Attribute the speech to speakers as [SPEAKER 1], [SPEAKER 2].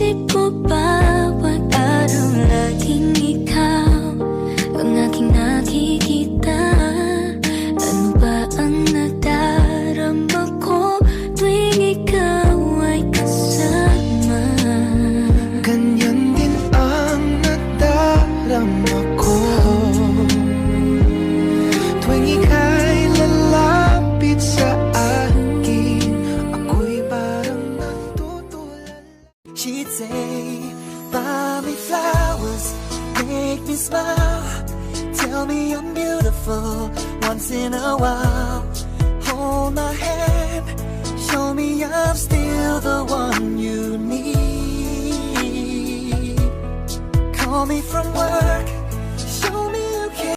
[SPEAKER 1] Naisip mo ba bawat araw laging ikaw ang aking nakikita? Ano ba ang nadarama ko tuwing ikaw ay kasama?
[SPEAKER 2] Ganyan din ang nadarama ko tuwing ika'y lalapit sa akin. Ako'y parang natutulala. She'd say, buy me flowers, make me smile, tell me I'm beautiful once in a while. Hold my hand, show me I'm still the one you need. Call me from work,